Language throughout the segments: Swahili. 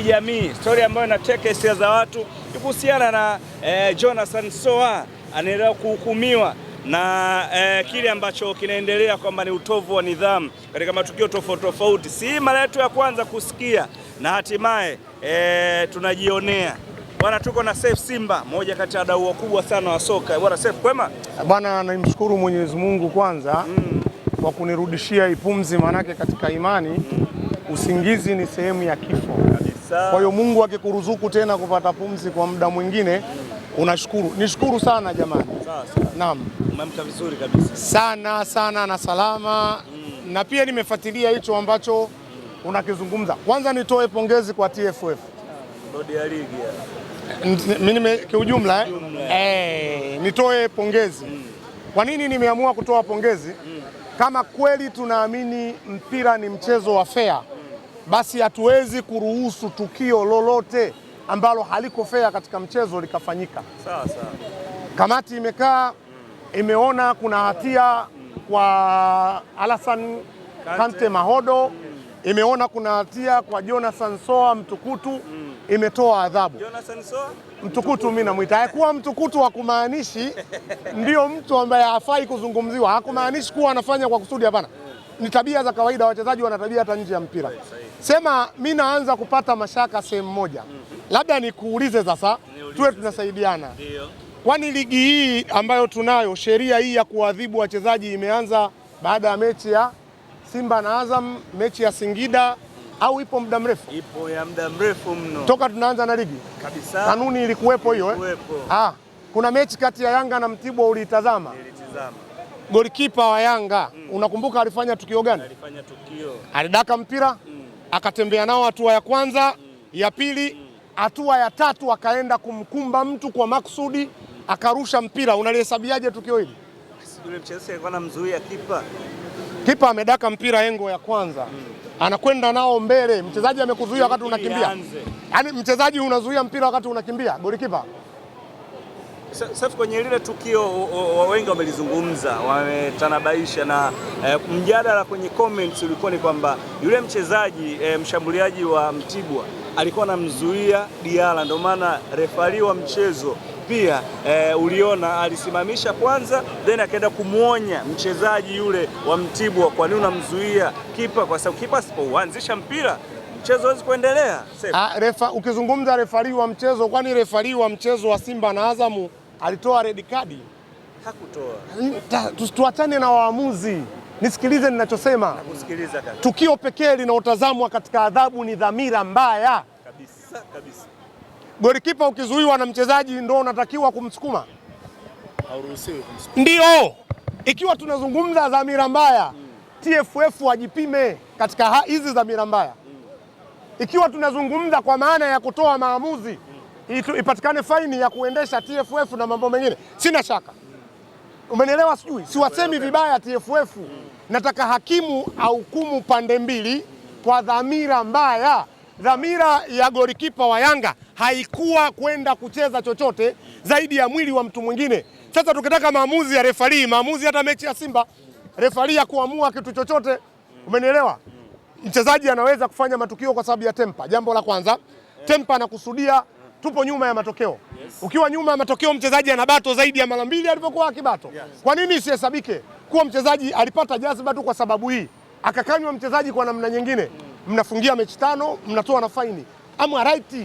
kijamii, story ambayo inateka hisia za watu kuhusiana na Jonathan Soa anaendelea kuhukumiwa na kile ambacho kinaendelea kwamba ni utovu wa nidhamu katika matukio tofauti tofauti. Si mara yetu ya kwanza kusikia na hatimaye tunajionea. Bwana, tuko na Seif Simba, moja kati ya wadau wakubwa sana wa soka. Bwana Seif, kwema? Bwana, namshukuru Mwenyezi Mungu kwanza kwa kunirudishia ipumzi, manake katika imani usingizi ni sehemu ya kifo. Kwa hiyo Mungu akikuruzuku tena kupata pumzi kwa muda mwingine unashukuru. Nishukuru sana jamani. Naam. Umeamka vizuri kabisa. Sana na salama. Na pia nimefuatilia hicho ambacho unakizungumza. Kwanza nitoe pongezi kwa TFF. Bodi ya ligi. Mimi kiujumla nitoe pongezi. Kwa nini nimeamua kutoa pongezi? Kama kweli tunaamini mpira ni mchezo wa fair, basi hatuwezi kuruhusu tukio lolote ambalo haliko fair katika mchezo likafanyika. Sawa. Kamati imekaa, imeona kuna hatia kwa Alasan Kante Mahodo, imeona kuna hatia kwa Jonathan Soa mtukutu, imetoa adhabu. Jonathan Soa mtukutu, mimi namuita. Haikuwa mtukutu wa kumaanishi ndio mtu ambaye hafai kuzungumziwa, hakumaanishi kuwa anafanya kwa kusudi, hapana. Ni tabia za kawaida, wachezaji wana tabia hata nje ya mpira. Sema mimi naanza kupata mashaka sehemu moja. Labda nikuulize sasa, tuwe tunasaidiana. Kwani ligi hii ambayo tunayo, sheria hii ya kuadhibu wachezaji imeanza baada ya mechi ya Simba na Azam, mechi ya Singida, au ipo muda mrefu? Ipo ya muda mrefu mno. Toka tunaanza na ligi? Kabisa. Kanuni ilikuwepo hiyo kuna mechi kati ya Yanga na Mtibwa uliitazama? Nilitazama. Golikipa wa Yanga, unakumbuka alifanya tukio gani? Alifanya tukio. Alidaka mpira, akatembea nao hatua ya kwanza, ya pili, hatua ya tatu akaenda kumkumba mtu kwa makusudi, akarusha mpira. Unalihesabiaje tukio hili? Yule mchezaji alikuwa anamzuia kipa. Kipa amedaka mpira engo ya kwanza. Anakwenda nao mbele, mchezaji amekuzuia wakati unakimbia. Yaani mchezaji unazuia mpira wakati unakimbia, golikipa. Sasa kwenye lile tukio wengi wamelizungumza, wametanabaisha na mjadala kwenye comments ulikuwa ni kwamba yule mchezaji mshambuliaji wa Mtibwa alikuwa anamzuia Diala, ndio maana refari wa mchezo pia uliona alisimamisha kwanza, then akaenda kumuonya mchezaji yule wa Mtibwa, kwa nini unamzuia kipa? Kwa sababu kipa asipoanzisha mpira mchezo hawezi kuendelea. Ukizungumza refari wa mchezo, kwani refari wa mchezo wa Simba na Azamu alitoa red card? Hakutoa. Tuachane na waamuzi, nisikilize ninachosema. Nakusikiliza kaka. Tukio pekee linaotazamwa katika adhabu ni dhamira mbaya. Kabisa. Golikipa ukizuiwa na mchezaji ndio unatakiwa kumsukuma? Hauruhusiwi kumsukuma. Ndio. Ikiwa tunazungumza dhamira mbaya, TFF wajipime katika hizi dhamira mbaya. Ikiwa tunazungumza kwa maana ya kutoa maamuzi, ipatikane faini ya kuendesha TFF na mambo mengine, sina shaka. Umenielewa? Sijui, siwasemi vibaya TFF. Nataka hakimu ahukumu pande mbili kwa dhamira mbaya. Dhamira ya golikipa wa Yanga haikuwa kwenda kucheza chochote zaidi ya mwili wa mtu mwingine. Sasa tukitaka maamuzi ya refari, maamuzi hata mechi ya Simba, refari ya kuamua kitu chochote, umenielewa? Mchezaji anaweza kufanya matukio kwa sababu ya tempa. Jambo la kwanza, tempa anakusudia tupo nyuma ya matokeo. Ukiwa nyuma ya matokeo, mchezaji anabato zaidi ya mara mbili alivyokuwa akibato. Kwa nini isihesabike kuwa mchezaji alipata jazba tu kwa sababu hii, akakanywa mchezaji kwa namna nyingine? Mnafungia mechi 5, mnatoa na faini. Ama right.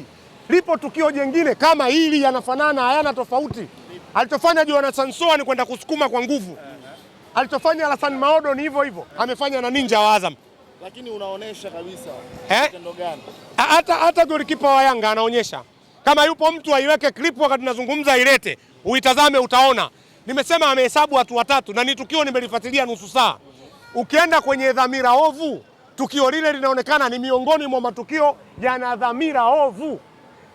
Lipo tukio jingine kama hili, yanafanana, hayana tofauti. Alichofanya Jonathan Soa ni kwenda kusukuma kwa nguvu. Alichofanya Alasan Mahodo ni hivyo hivyo. Amefanya na Ninja wa Azam. Lakini unaonesha kabisa kitendo gani? Hata golikipa wa Yanga anaonyesha. Kama yupo mtu aiweke clip wakati tunazungumza, ilete uitazame, utaona. Nimesema amehesabu hatua 3 na ni tukio nimelifuatilia nusu saa. Ukienda kwenye dhamira ovu, tukio lile linaonekana ni miongoni mwa matukio yana dhamira ovu.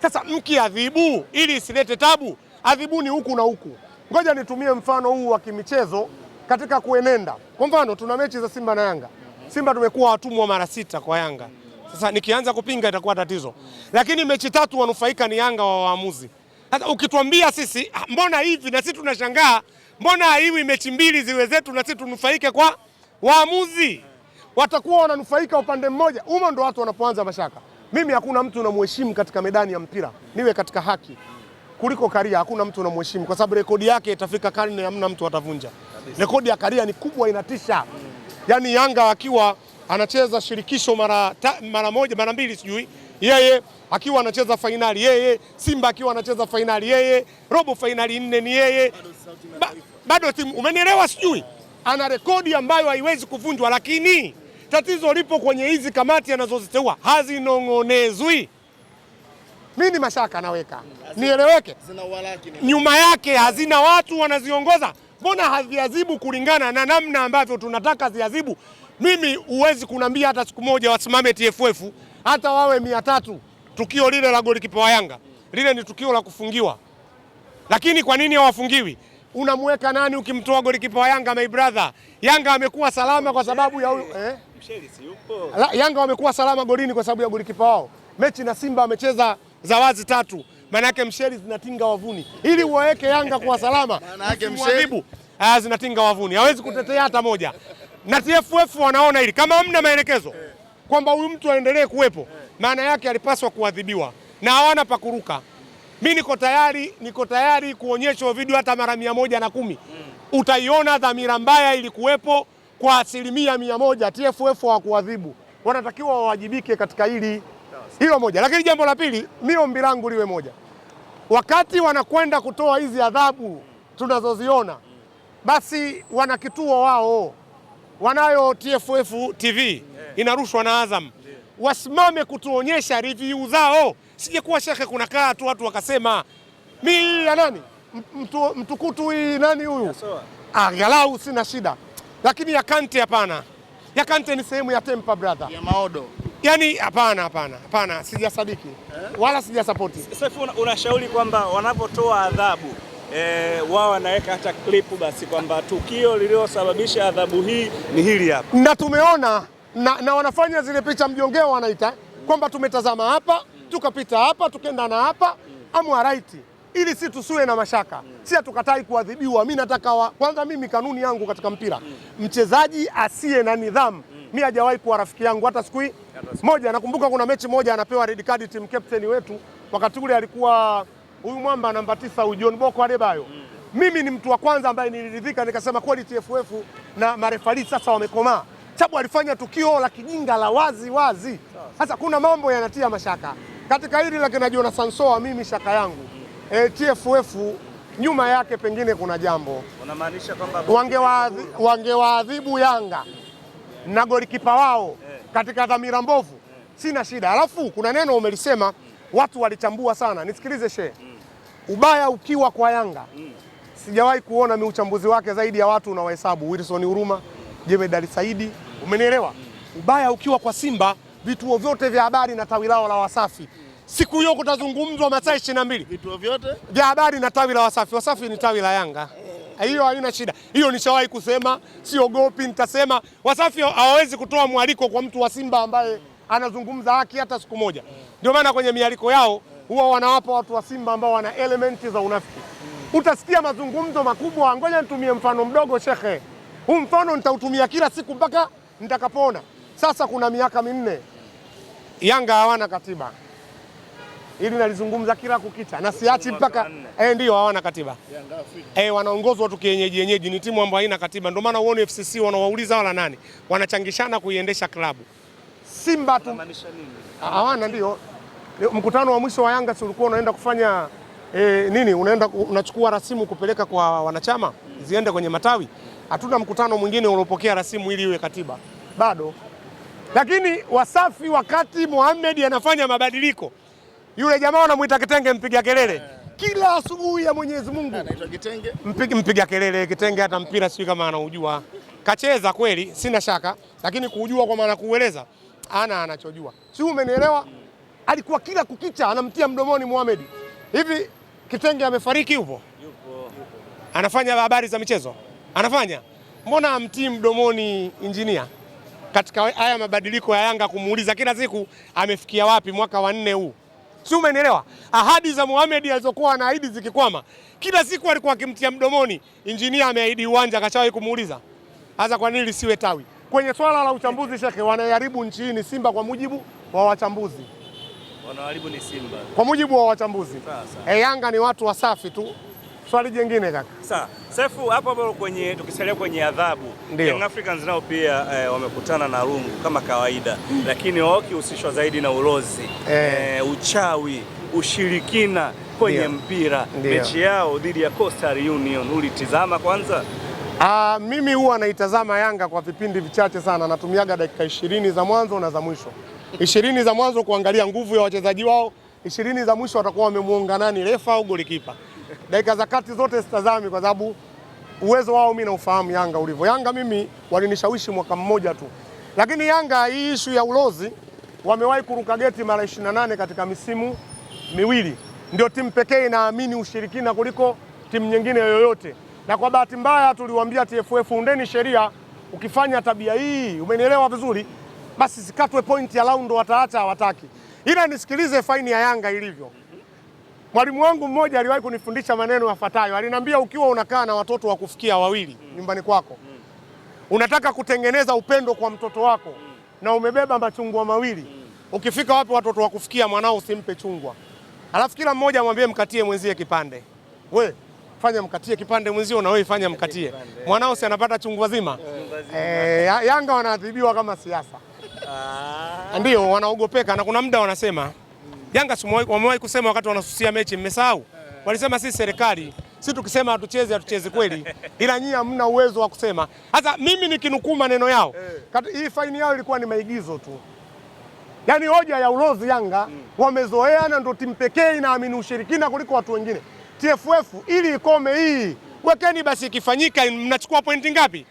Sasa mkiadhibu ili isilete tabu, adhibuni huku na huku. Ngoja nitumie mfano huu wa kimichezo katika kuenenda. Kwa mfano tuna mechi za Simba na Yanga. Simba tumekuwa watumwa mara 6 kwa Yanga. Sasa nikianza kupinga itakuwa tatizo. Lakini mechi 3 wanufaika ni Yanga wa waamuzi. Sasa ukituambia sisi mbona hivi na sisi tunashangaa, mbona haiwi mechi 2 ziwe zetu na sisi tunufaike kwa waamuzi? Watakuwa wananufaika upande mmoja. Humo ndo watu wanapoanza mashaka. Mimi hakuna mtu namheshimu katika medani ya mpira, niwe katika haki, kuliko Karia. Hakuna mtu namheshimu kwa sababu rekodi yake itafika karne, hamna mtu atavunja. Rekodi ya Karia ni kubwa, inatisha. Yaani Yanga akiwa anacheza shirikisho mara moja mara mbili sijui, yeye akiwa anacheza fainali yeye, Simba akiwa anacheza fainali yeye, robo fainali 4 ni yeye, bado timu, umenielewa? Sijui ana rekodi ambayo haiwezi kuvunjwa, lakini tatizo lipo kwenye hizi kamati anazoziteua, hazinong'onezwi. Mimi ni mashaka naweka, nieleweke, nyuma yake hazina watu wanaziongoza. Mbona haziadhibu kulingana na namna ambavyo tunataka ziadhibu? Mimi huwezi kunambia hata siku moja wasimame TFF hata wawe 300. Tukio lile la golikipa wa Yanga lile ni tukio la kufungiwa, lakini kwa nini hawafungiwi? Unamweka nani ukimtoa golikipa wa Yanga? My brother, Yanga amekuwa salama kwa sababu ya Msheli si yupo. Yanga wamekuwa salama golini kwa sababu ya golikipa wao. Mechi na Simba amecheza za wazi 3, maana yake msheli zinatinga wavuni. Ili uweke Yanga kuwa salama, maana yake msheli zinatinga wavuni, hawezi kutetea hata moja. Na TFF wanaona hili kama hamna maelekezo kwamba huyu mtu aendelee kuwepo, maana yake alipaswa kuadhibiwa na hawana pakuruka. Mimi niko tayari kuonyeshwa video hata mara 110. Utaiona dhamira mbaya ilikuwepo kwa 100%. TFF hawakuadhibu, wanatakiwa wawajibike katika hilo moja. Lakini jambo la pili, mimi ombi langu liwe moja, wakati wanakwenda kutoa hizi adhabu tunazoziona, basi wana kituo wao, wanayo TFF TV inarushwa na Azam, wasimame kutuonyesha review zao. Sije kuwa shekhe kunakaa tu watu wakasema mimi ya nani mtukutu hii nani huyu, angalau sina shida, lakini ya Kante hapana. Ya Kante ni sehemu ya temper brother, ya maodo. Yani hapana, sijasadiki wala sijasapoti. Sasa unashauri kwamba wanapotoa adhabu wao wanaweka hata klipu basi kwamba tukio lililosababisha adhabu hii ni hili hapa, na tumeona na wanafanya zile picha mjongeo wanaita kwamba tumetazama hapa tukapita hapa tukenda na hapa right, ili si tusiwe na mashaka. Si hatukatai kuadhibiwa. Mimi nataka kwanza, mimi kanuni yangu katika mpira, mchezaji asiye na nidhamu mimi hajawahi kuwa rafiki yangu hata siku moja. Nakumbuka kuna mechi moja anapewa red card team captain wetu, wakati ule alikuwa huyu mwamba namba 9 huyu John Boko Adebayo. Mimi ni mtu wa kwanza ambaye niliridhika, nikasema kweli TFF na marefali sasa wamekomaa, sababu alifanya tukio la kijinga la wazi. Sasa kuna mambo yanatia mashaka katika hili la kina Jonathan Soa. Mimi shaka yangu TFF nyuma yake pengine kuna jambo. Unamaanisha kwamba wangewaadhibu Yanga na golikipa wao katika dhamira mbovu, sina shida. Alafu kuna neno umelisema watu walichambua sana, nisikilize shehe. Ubaya ukiwa kwa Yanga, sijawahi kuona uchambuzi wake zaidi ya watu unawahesabu Wilson Huruma, Jemedari Saidi, umenielewa? Ubaya ukiwa kwa Simba, vituo vyote vya habari na tawi lao la Wasafi, siku hiyo kutazungumzwa masaa 22, vituo vyote vya habari na tawi la Wasafi. Wasafi ni tawi la Yanga, hiyo haina shida, hiyo nishawahi kusema, siogopi, nitasema. Wasafi hawawezi kutoa mwaliko kwa mtu wa Simba ambaye anazungumza haki hata siku moja. Ndio maana kwenye mialiko yao huwa wanawapa watu wa Simba ambao wana elementi za unafiki. Utasikia mazungumzo makubwa. Ngoja nitumie mfano mdogo shekhe, huu mfano nitautumia kila siku mpaka nitakapona. Sasa kuna miaka 4 Yanga hawana katiba, ili nalizungumza kila kukicha na siachi mpaka ndio hawana katiba. Wanaongozwa tu kienyeji, ni timu ambayo haina katiba. Ndio maana uone FCC wanawauliza wala nani wanachangishana kuiendesha klabu. Simba tu hawana. Ndio mkutano wa mwisho wa Yanga si ulikuwa unaenda kufanya nini? Unachukua rasimu kupeleka kwa wanachama ziende kwenye matawi. Hatuna mkutano mwingine uliopokea rasimu ili iwe katiba bado. Lakini Wasafi wakati Mohamed anafanya mabadiliko, yule jamaa wanamuita Kitenge mpiga kelele kila asubuhi ya Mwenyezi Mungu. Anaitwa Kitenge mpiga kelele. Kitenge hata mpira sio kama anaujua, kacheza kweli, sina shaka, lakini kujua kwa maana kueleza anachojua, si umenielewa? Alikuwa kila kukicha anamtia mdomoni Mohamed. Hivi Kitenge amefariki? Yupo. Anafanya habari za michezo, anafanya. Mbona amtii mdomoni injinia katika haya mabadiliko ya Yanga, kumuuliza kila siku amefikia wapi mwaka wa 4 huu? Si umenielewa? Ahadi za Mohamed alizokuwa anaahidi zikikwama, kila siku alikuwa akimtia mdomoni injinia ameahidi uwanja, akachawahi kumuuliza hasa kwa nini lisiwe tawi? Kwenye swala la uchambuzi shekhe, wanaharibu nchi hii ni Simba kwa mujibu wa wachambuzi. Wanaharibu ni Simba kwa mujibu wa wachambuzi. Yanga ni watu wasafi tu. Swali jingine kaka. Sawa. Sefu hapo tukisalia kwenye adhabu. Young Africans nao pia wamekutana na rungu kama kawaida, lakini wakihusishwa zaidi na ulozi, uchawi, ushirikina kwenye mpira. Mechi yao dhidi ya Coastal Union ulitizama kwanza? Mimi huwa naitazama Yanga kwa vipindi vichache sana, natumiaga dakika 20 za mwanzo na za mwisho. 20 za mwanzo kuangalia nguvu ya wachezaji wao, 20 za mwisho watakuwa wamemuunga nani, refa au golikipa. Dakika za kati zote sitazami kwa sababu uwezo wao mimi naufahamu Yanga ulivyo. Yanga mimi walinishawishi mwaka mmoja tu. Lakini Yanga hii issue ya ulozi wamewahi kuruka geti mara 28 katika misimu miwili. Ndio timu pekee inaamini ushirikina kuliko timu nyingine yoyote. Na kwa bahati mbaya tuliwaambia TFF, undeni sheria, ukifanya tabia hii, umenielewa vizuri, basi sikatwe point ya laundo, wataacha hawataki. Ila nisikilize faini ya Yanga ilivyo. Mwalimu wangu mmoja aliwahi kunifundisha maneno yafuatayo. Aliniambia ukiwa unakaa na watoto wa kufikia wawili nyumbani kwako, unataka kutengeneza upendo kwa mtoto wako na umebeba machungwa mawili, ukifika wapi watoto wa kufikia, mwanao usimpe chungwa. Alafu kila mmoja amwambie mkatie mwenzie kipande. We, fanya mkatie kipande mwenzio na wewe fanya mkatie. Mwanao si anapata chungwa zima. Yanga wanaadhibiwa kama siasa. Ndio wanaogopeka, na kuna muda wanasema Yanga wamewahi kusema wakati wanasusia mechi, mmesahau? Walisema sisi serikali, sisi tukisema hatucheze kweli, ila nyinyi hamna uwezo wa kusema. Sasa mimi nikinukuu maneno yao, hii faini yao ilikuwa ni maigizo tu. Yaani hoja ya ulozi Yanga wamezoea, na ndio timu pekee inaamini ushirikina kuliko watu wengine. TFF ili ikome hii, wekeni basi, ikifanyika mnachukua pointi ngapi?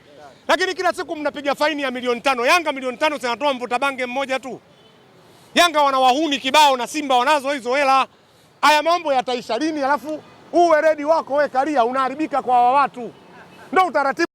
Lakini kila siku mnapiga faini ya milioni 5. Yanga milioni 5 zinatoa mvuta bange mmoja tu. Yanga wanawahuni kibao na Simba wanazo hizo hela. Haya mambo yataisha lini? Alafu uwe redi wako wewe kalia unaharibika kwa watu. Ndio utaratibu.